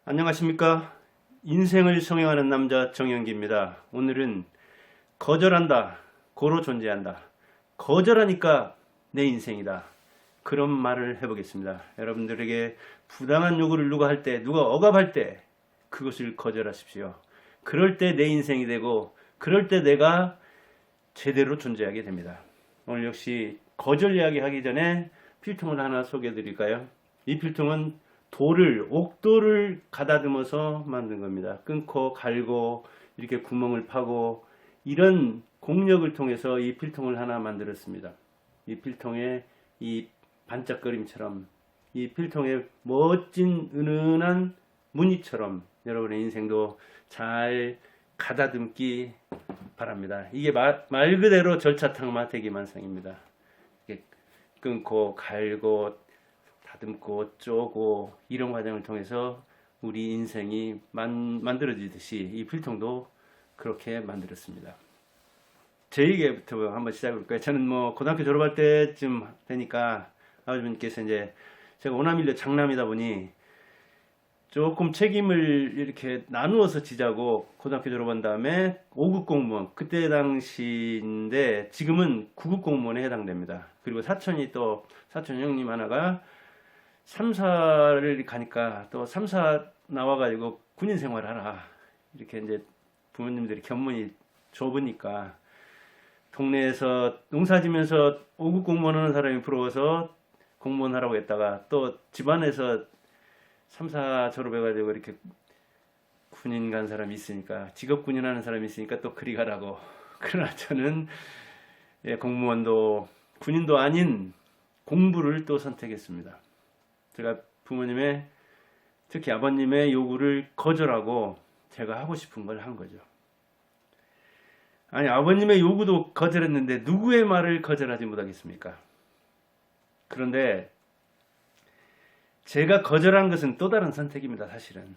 안녕하십니까. 인생을 성행하는 남자 정영기입니다. 오늘은 거절한다, 고로 존재한다. 거절하니까 내 인생이다. 그런 말을 해보겠습니다. 여러분들에게 부당한 요구를 누가 할 때, 누가 억압할 때 그것을 거절하십시오. 그럴 때 내 인생이 되고, 그럴 때 내가 제대로 존재하게 됩니다. 오늘 역시 거절 이야기 하기 전에 필통을 하나 소개해 드릴까요? 이 필통은 옥돌을 가다듬어서 만든 겁니다. 끊고 갈고 이렇게 구멍을 파고 이런 공력을 통해서 이 필통을 하나 만들었습니다. 이 필통에 이 반짝거림처럼, 이 필통에 멋진 은은한 무늬처럼 여러분의 인생도 잘 가다듬기 바랍니다. 이게 말 그대로 절차탕마 대기만성입니다. 끊고 갈고 다듬고 쪼고 이런 과정을 통해서 우리 인생이 만들어지듯이 이 필통도 그렇게 만들었습니다. 제 얘기부터 한번 시작해볼까요? 저는 고등학교 졸업할 때쯤 되니까 아버지님께서 이제 제가 오남일녀 장남이다 보니 조금 책임을 이렇게 나누어서 지자고 고등학교 졸업한 다음에 5급 공무원, 그때 당시인데 지금은 9급 공무원에 해당됩니다. 그리고 사촌 형님 하나가 3사를 가니까 또 3사 나와가지고 군인 생활을 하라. 이렇게 이제 부모님들이 견문이 좁으니까 동네에서 농사 지면서 5급 공무원 하는 사람이 부러워서 공무원 하라고 했다가 또 집안에서 3사 졸업해가지고 이렇게 군인 간 사람이 있으니까 직업 군인 하는 사람이 있으니까 또 그리 가라고. 그러나 저는 공무원도 군인도 아닌 공부를 또 선택했습니다. 제가 부모님의, 특히 아버님의 요구를 거절하고 제가 하고 싶은 걸 한 거죠. 아니, 아버님의 요구도 거절했는데 누구의 말을 거절하지 못하겠습니까? 그런데 제가 거절한 것은 또 다른 선택입니다, 사실은.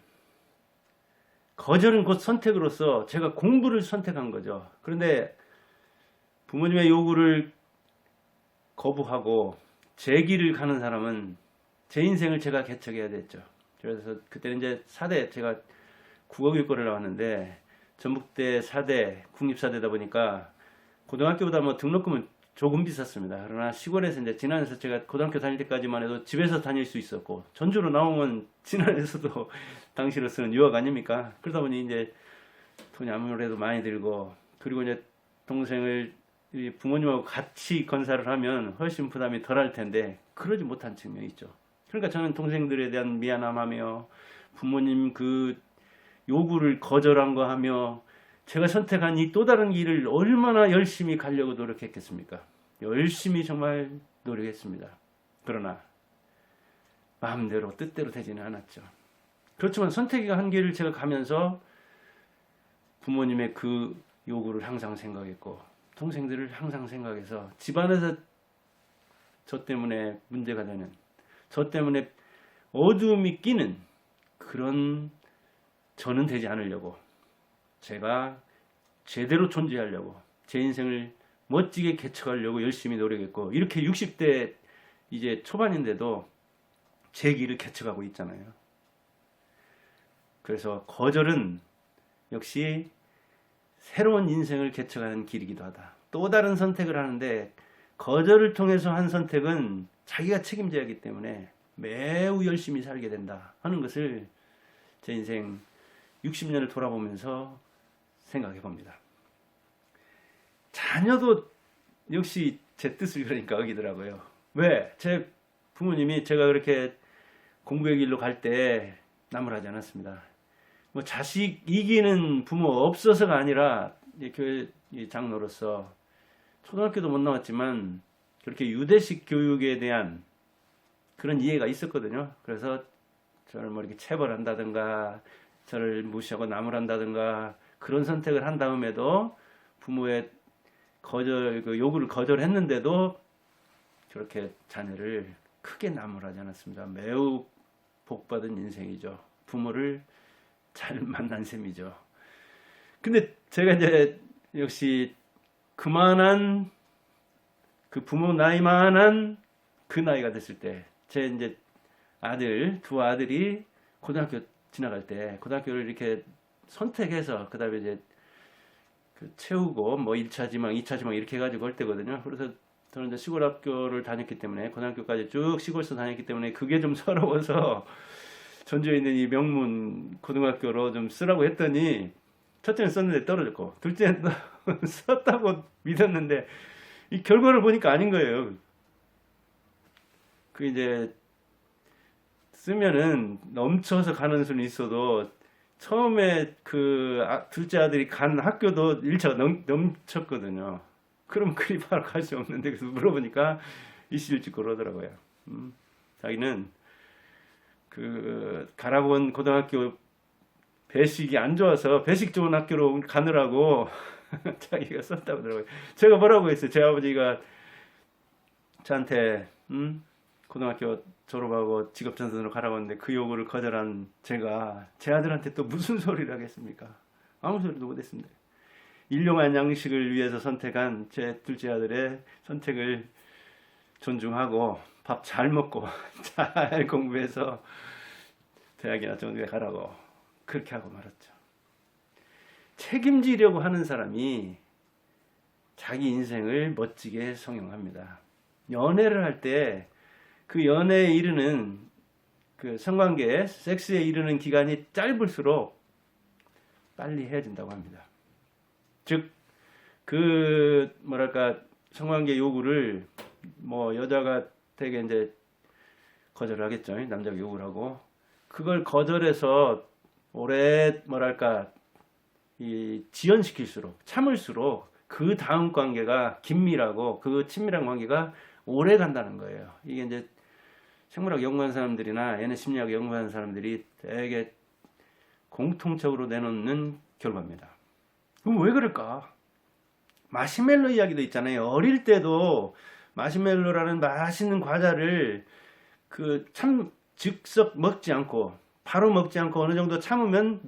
거절은 곧 선택으로서 제가 공부를 선택한 거죠. 그런데 부모님의 요구를 거부하고 제 길을 가는 사람은 제 인생을 제가 개척해야 됐죠. 그래서 그때는 이제 제가 국어교육과를 나왔는데 전북대 4대, 국립사대다 보니까 고등학교보다 등록금은 조금 비쌌습니다. 그러나 시골에서 이제 진안에서 제가 고등학교 다닐 때까지만 해도 집에서 다닐 수 있었고, 전주로 나오면 진안에서도 당시로서는 유학 아닙니까? 그러다 보니 이제 돈이 아무래도 많이 들고, 그리고 이제 동생을 부모님하고 같이 건사를 하면 훨씬 부담이 덜 할 텐데 그러지 못한 측면이 있죠. 그러니까 저는 동생들에 대한 미안함하며 부모님 그 요구를 거절한 거 하며 제가 선택한 이 또 다른 길을 얼마나 열심히 가려고 노력했겠습니까? 열심히 정말 노력했습니다. 그러나 마음대로 뜻대로 되지는 않았죠. 그렇지만 선택의 한계를 제가 가면서 부모님의 그 요구를 항상 생각했고 동생들을 항상 생각해서 집안에서 저 때문에 문제가 되는, 저 때문에 어두움이 끼는 그런 저는 되지 않으려고, 제가 제대로 존재하려고, 제 인생을 멋지게 개척하려고 열심히 노력했고, 이렇게 60대 이제 초반인데도 제 길을 개척하고 있잖아요. 그래서 거절은 역시 새로운 인생을 개척하는 길이기도 하다. 또 다른 선택을 하는데 거절을 통해서 한 선택은 자기가 책임져야 하기 때문에 매우 열심히 살게 된다 하는 것을 제 인생 60년을 돌아보면서 생각해 봅니다. 자녀도 역시 제 뜻을 그러니까 어기더라고요. 왜? 제 부모님이 제가 그렇게 공부의 길로 갈 때 나무라지 않았습니다. 자식 이기는 부모 없어서가 아니라 교회 장로로서 초등학교도 못 나왔지만 그렇게 유대식 교육에 대한 그런 이해가 있었거든요. 그래서 저를 이렇게 체벌한다든가 저를 무시하고 나무란다든가 그런 선택을 한 다음에도 부모의 요구를 거절했는데도 그렇게 자녀를 크게 나무라지 않았습니다. 매우 복받은 인생이죠. 부모를 잘 만난 셈이죠. 근데 제가 이제 역시 그만한 그 부모 나이만한 그 나이가 됐을 때 제 이제 두 아들이 고등학교 지나갈 때 고등학교를 이렇게 선택해서 그다음에 이제 그 채우고 뭐 1차 지망, 2차 지망 이렇게 해가지고 할 때거든요. 그래서 저는 이제 시골 학교를 다녔기 때문에 고등학교까지 쭉 시골에서 다녔기 때문에 그게 좀 서러워서 전주에 있는 이 명문 고등학교로 좀 쓰라고 했더니 첫째는 썼는데 떨어졌고 둘째는 썼다고 믿었는데 이 결과를 보니까 아닌 거예요. 그 이제 쓰면은 넘쳐서 가는 수는 있어도 처음에 그 둘째 아들이 간 학교도 1차가 넘쳤거든요. 그럼 그리 바로 갈 수 없는데 그래서 물어보니까 이실직 그러더라고요. 자기는 그 가라고 온 고등학교 배식이 안 좋아서 배식 좋은 학교로 가느라고 자기가 썼다고 하더라고요. 제가 뭐라고 했어요? 제 아버지가 저한테 고등학교 졸업하고 직업전선으로 가라고 했는데 그 요구를 거절한 제가 제 아들한테 또 무슨 소리를 하겠습니까? 아무 소리도 못했습니다. 일용할 양식을 위해서 선택한 제 둘째 아들의 선택을 존중하고 밥 잘 먹고 잘 공부해서 대학이나 정도에 가라고 그렇게 하고 말았죠. 책임지려고 하는 사람이 자기 인생을 멋지게 성형합니다. 연애를 할 때 그 연애에 이르는 그 성관계, 섹스에 이르는 기간이 짧을수록 빨리 헤어진다고 합니다. 즉, 그 뭐랄까 성관계 요구를 뭐 여자가 되게 이제 거절을 하겠죠. 남자가 요구를 하고 그걸 거절해서 오래 뭐랄까 이 지연시킬수록 참을수록 그 다음 관계가 긴밀하고 그 친밀한 관계가 오래 간다는 거예요. 이게 이제 생물학 연구하는 사람들이나 연애 심리학 연구하는 사람들이 되게 공통적으로 내놓는 결과입니다. 그럼 왜 그럴까? 마시멜로 이야기도 있잖아요. 어릴 때도 마시멜로라는 맛있는 과자를 그 참 즉석 먹지 않고 바로 먹지 않고 어느 정도 참으면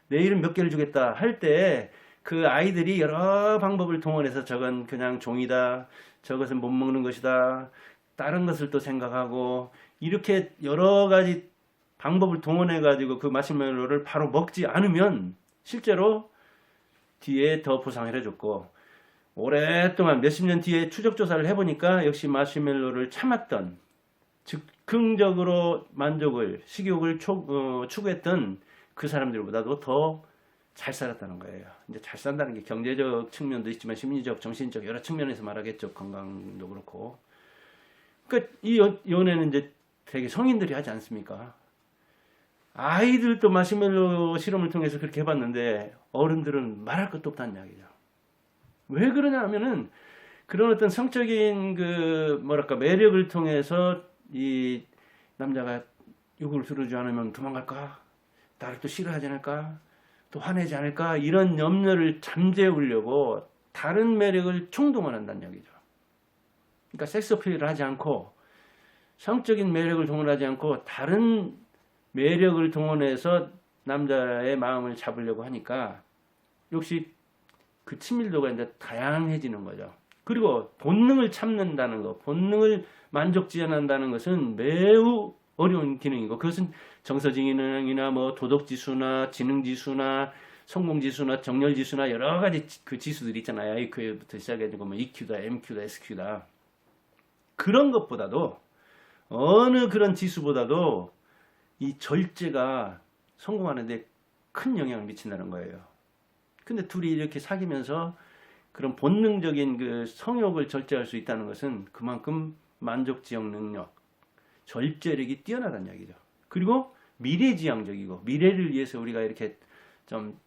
내일은 몇 개를 주겠다 할 때 그 아이들이 여러 방법을 동원해서 저건 그냥 종이다, 저것은 못 먹는 것이다, 다른 것을 또 생각하고 이렇게 여러 가지 방법을 동원해 가지고 그 마시멜로를 바로 먹지 않으면 실제로 뒤에 더 보상을 해줬고 오랫동안 몇십 년 뒤에 추적 조사를 해보니까 역시 마시멜로를 참았던 즉흥적으로 만족을 식욕을 추구했던 그 사람들보다도 더 잘 살았다는 거예요. 이제 잘 산다는 게 경제적 측면도 있지만 심리적, 정신적 여러 측면에서 말하겠죠. 건강도 그렇고. 그러니까 이 연애는 이제 되게 성인들이 하지 않습니까? 아이들도 마시멜로 실험을 통해서 그렇게 해봤는데 어른들은 말할 것도 없다는 이야기죠. 왜 그러냐 하면은 그런 어떤 성적인 그 뭐랄까 매력을 통해서 이 남자가 요구를 들어주지 않으면 도망갈까? 나를 또 싫어하지 않을까? 또 화내지 않을까? 이런 염려를 잠재우려고 다른 매력을 총동원한다는 얘기죠. 그러니까 섹스 어필을 하지 않고 성적인 매력을 동원하지 않고 다른 매력을 동원해서 남자의 마음을 잡으려고 하니까 역시 그 친밀도가 이제 다양해지는 거죠. 그리고 본능을 참는다는 것, 본능을 만족지향한다는 것은 매우 어려운 기능이고 그것은 정서지능이나 뭐 도덕지수나 지능지수나 성공지수나 정렬지수나 여러 가지 그 지수들이 있잖아요. IQ부터 시작해가지고 뭐 EQ다, MQ다, SQ다. 그런 것보다도 어느 그런 지수보다도 이 절제가 성공하는데 큰 영향을 미친다는 거예요. 근데 둘이 이렇게 사귀면서 그런 본능적인 그 성욕을 절제할 수 있다는 것은 그만큼 만족지향 능력, 절제력이 뛰어나다는 이야기죠. 그리고 미래지향적이고 미래를 위해서 우리가 이렇게 좀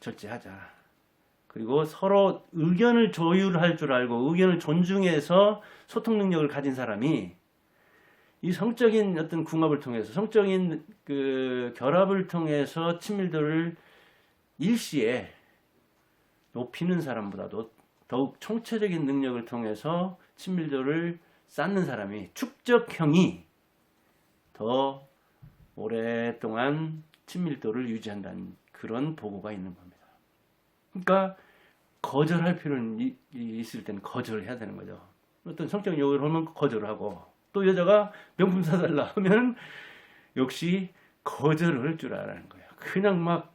절제하자. 그리고 서로 의견을 조율할 줄 알고 의견을 존중해서 소통 능력을 가진 사람이 이 성적인 어떤 궁합을 통해서 성적인 그 결합을 통해서 친밀도를 일시에 높이는 사람보다도 더욱 총체적인 능력을 통해서 친밀도를 쌓는 사람이 축적형이 더 오랫동안 친밀도를 유지한다는 그런 보고가 있는 겁니다. 그러니까 거절할 필요는 있을 때는 거절을 해야 되는 거죠. 어떤 성적 요구를 하면 거절을 하고 또 여자가 명품 사달라 하면 역시 거절을 줄 알아는 거예요. 그냥 막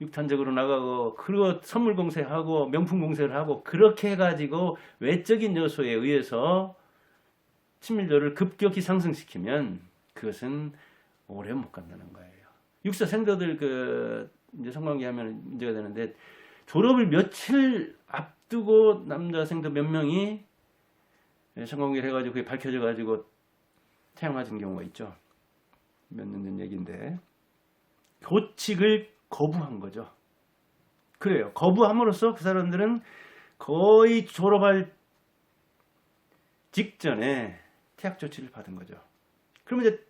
육탄적으로 나가고 그리고 선물 공세하고 명품 공세를 하고 그렇게 해가지고 외적인 요소에 의해서 친밀도를 급격히 상승시키면 그것은 오래 못 간다는 거예요. 육사 생도들 이제 성관계하면 문제가 되는데 졸업을 며칠 앞두고 남자 생도 몇 명이 성관계를 해가지고 그게 밝혀져가지고 태양 맞은 경우가 있죠. 몇 년 전 얘기인데 교칙을 거부한 거죠. 그래요. 거부함으로써 그 사람들은 거의 졸업할 직전에 퇴학 조치를 받은 거죠. 그러면 이제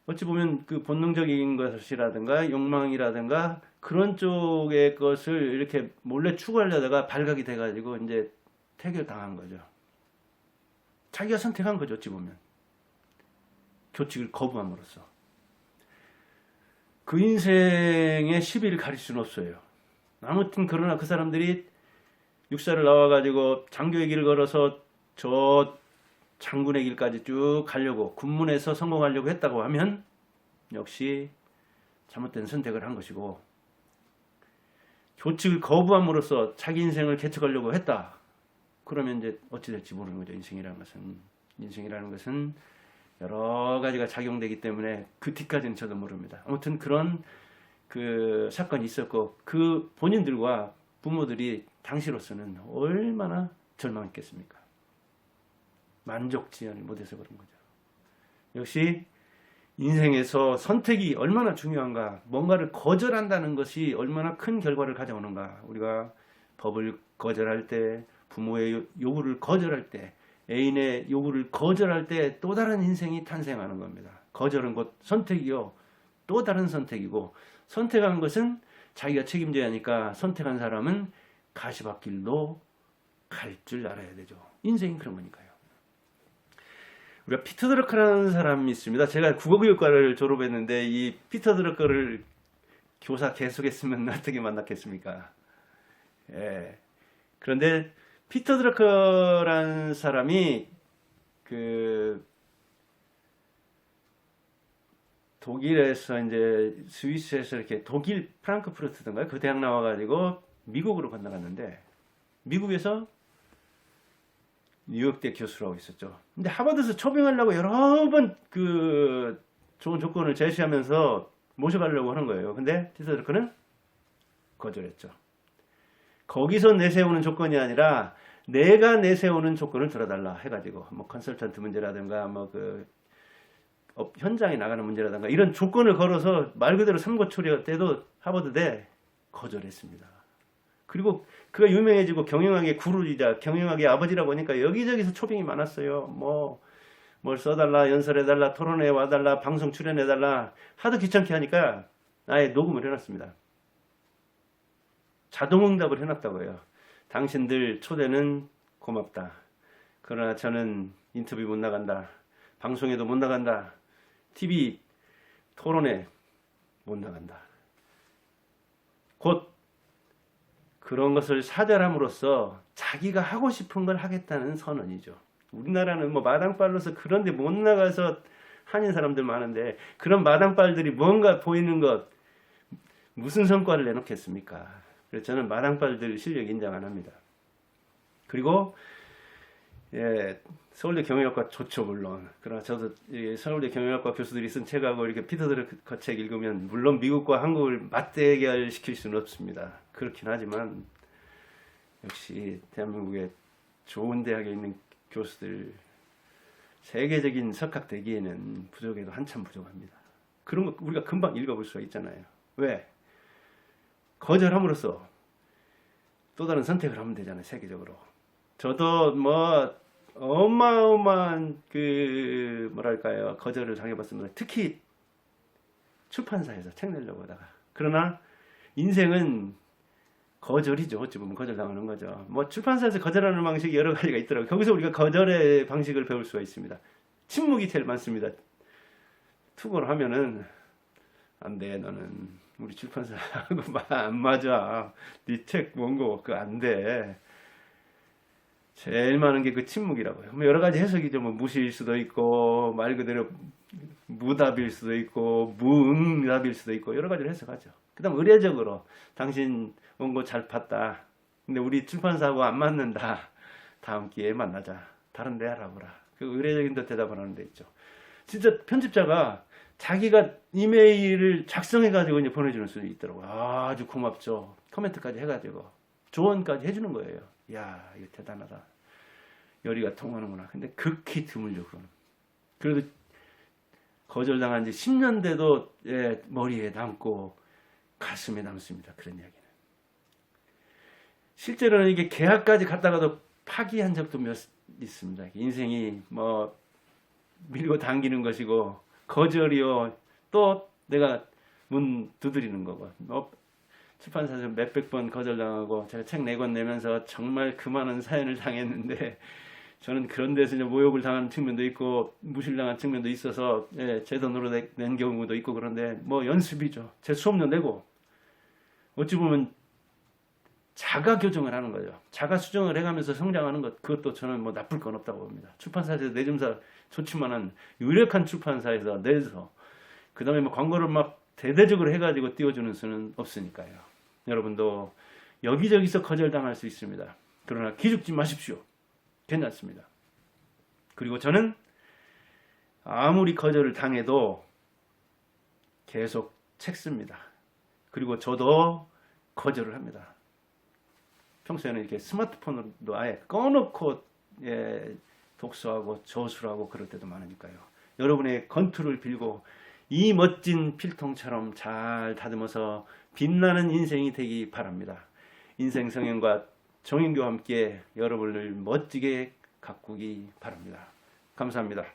어찌 보면 그 본능적인 것이라든가 욕망이라든가 그런 쪽의 것을 이렇게 몰래 추구하려다가 발각이 돼가지고 이제 태교당한 거죠. 자기가 선택한 거죠. 어찌 보면 교칙을 거부함으로써 그 인생의 시비를 가릴 수는 없어요. 아무튼 그러나 그 사람들이 육사를 나와가지고 장교의 길을 걸어서 저 장군의 길까지 쭉 가려고 군문에서 성공하려고 했다고 하면 역시 잘못된 선택을 한 것이고 교칙을 거부함으로써 자기 인생을 개척하려고 했다. 그러면 이제 어찌 될지 모르는 거죠. 인생이라는 것은 여러 가지가 작용되기 때문에 그 뒤까지는 저도 모릅니다. 아무튼 그런 그 사건이 있었고 그 본인들과 부모들이 당시로서는 얼마나 절망했겠습니까? 만족지연을 못해서 그런 거죠. 역시 인생에서 선택이 얼마나 중요한가, 뭔가를 거절한다는 것이 얼마나 큰 결과를 가져오는가. 우리가 법을 거절할 때, 부모의 요구를 거절할 때, 애인의 요구를 거절할 때 또 다른 인생이 탄생하는 겁니다. 거절은 곧 선택이요. 또 다른 선택이고 선택한 것은 자기가 책임져야 하니까 선택한 사람은 가시밭길도 갈 줄 알아야 되죠. 인생이 그런 거니까요. 우리가 피터 드러커라는 사람이 있습니다. 제가 국어교육과를 졸업했는데 이 피터 드러커를 교사 계속했으면 어떻게 만났겠습니까? 예. 그런데 피터 드러커라는 사람이 그 독일에서 이제 스위스에서 이렇게 독일 프랑크푸르트던가요? 그 대학 나와가지고 미국으로 건너갔는데 미국에서 뉴욕대 교수로 하고 있었죠. 근데 하버드에서 초빙하려고 여러 번 그 좋은 조건을 제시하면서 모셔가려고 하는 거예요. 근데 피터 드러커는 거절했죠. 거기서 내세우는 조건이 아니라 내가 내세우는 조건을 들어달라 해가지고 뭐 컨설턴트 문제라든가 뭐 그 현장에 나가는 문제라든가 이런 조건을 걸어서 말 그대로 삼고초려 때도 하버드대 거절했습니다. 그리고 그가 유명해지고 경영학의 구루이자 경영학의 아버지라고 하니까 여기저기서 초빙이 많았어요. 뭘 써달라, 연설해달라, 토론회 와달라, 방송 출연해달라 하도 귀찮게 하니까 아예 녹음을 해놨습니다. 자동응답을 해놨다고 해요. 당신들 초대는 고맙다. 그러나 저는 인터뷰 못 나간다. 방송에도 못 나간다. TV 토론에 못 나간다. 곧 그런 것을 사절함으로써 자기가 하고 싶은 걸 하겠다는 선언이죠. 우리나라는 뭐 마당발로서 그런데 못 나가서 한인 사람들 많은데 그런 마당발들이 뭔가 보이는 것 무슨 성과를 내놓겠습니까? 그래서 저는 마당발들 실력 인정 안 합니다. 그리고 서울대 경영학과 좋죠 물론. 그러나 저도 서울대 경영학과 교수들이 쓴 책하고 이렇게 피터 드러커 책 읽으면 물론 미국과 한국을 맞대결시킬 수는 없습니다. 그렇긴 하지만 역시 대한민국의 좋은 대학에 있는 교수들 세계적인 석학되기에는 부족해도 한참 부족합니다. 그런 거 우리가 금방 읽어볼 수가 있잖아요. 왜? 거절함으로써 또 다른 선택을 하면 되잖아요. 세계적으로. 저도 뭐 어마어마한 그 뭐랄까요 거절을 당해봤습니다. 특히 출판사에서 책 내려고 하다가. 그러나 인생은 거절이죠. 어찌 보면 거절당하는 거죠. 뭐 출판사에서 거절하는 방식이 여러 가지가 있더라고요. 거기서 우리가 거절의 방식을 배울 수가 있습니다. 침묵이 제일 많습니다. 투고를 하면은 안 돼, 너는 우리 출판사하고 안 맞아. 네 책 원고 그거 안 돼. 제일 많은 게 그 침묵이라고요. 뭐 여러 가지 해석이죠. 뭐 무시일 수도 있고 말 그대로 무답일 수도 있고 무응답일 수도 있고 여러 가지로 해석하죠. 그다음 의례적으로 당신 원고 잘 봤다. 근데 우리 출판사하고 안 맞는다. 다음 기회에 만나자. 다른 데 알아보라. 그 의례적인 대답을 하는 데 있죠. 진짜 편집자가 자기가 이메일을 작성해가지고 이제 보내주는 수도 있더라고요. 아주 고맙죠. 코멘트까지 해가지고 조언까지 해주는 거예요. 야, 이거 대단하다. 열의가 통하는구나. 근데 극히 드물죠, 그건. 그래도 거절당한 지 10년 돼도 머리에 남고 가슴에 남습니다. 그런 이야기는. 실제로는 이게 계약까지 갔다가도 파기한 적도 몇 있습니다. 인생이 뭐 밀고 당기는 것이고 거절이요. 또 내가 문 두드리는 거고. 출판사에서 몇백 번 거절당하고 제가 책 4권 내면서 정말 그 많은 사연을 당했는데 저는 그런 데서 이제 모욕을 당한 측면도 있고 무실당한 측면도 있어서 제 돈으로 낸 경우도 있고 그런데 뭐 연습이죠. 제 수업료 내고 어찌 보면 자가 교정을 하는 거죠. 자가 수정을 해가면서 성장하는 것 그것도 저는 뭐 나쁠 건 없다고 봅니다. 출판사에서 내점사 좋지만은 유력한 출판사에서 내서 그 다음에 뭐 광고를 막 대대적으로 해가지고 띄워주는 수는 없으니까요. 여러분도 여기저기서 거절당할 수 있습니다. 그러나 기죽지 마십시오. 괜찮습니다. 그리고 저는 아무리 거절을 당해도 계속 책 씁니다. 그리고 저도 거절을 합니다. 평소에는 이렇게 스마트폰으로도 아예 꺼놓고 독서하고 저술하고 그럴 때도 많으니까요. 여러분의 건투를 빌고 이 멋진 필통처럼 잘 다듬어서 빛나는 인생이 되기 바랍니다. 인생 성형과 정인교와 함께 여러분을 멋지게 가꾸기 바랍니다. 감사합니다.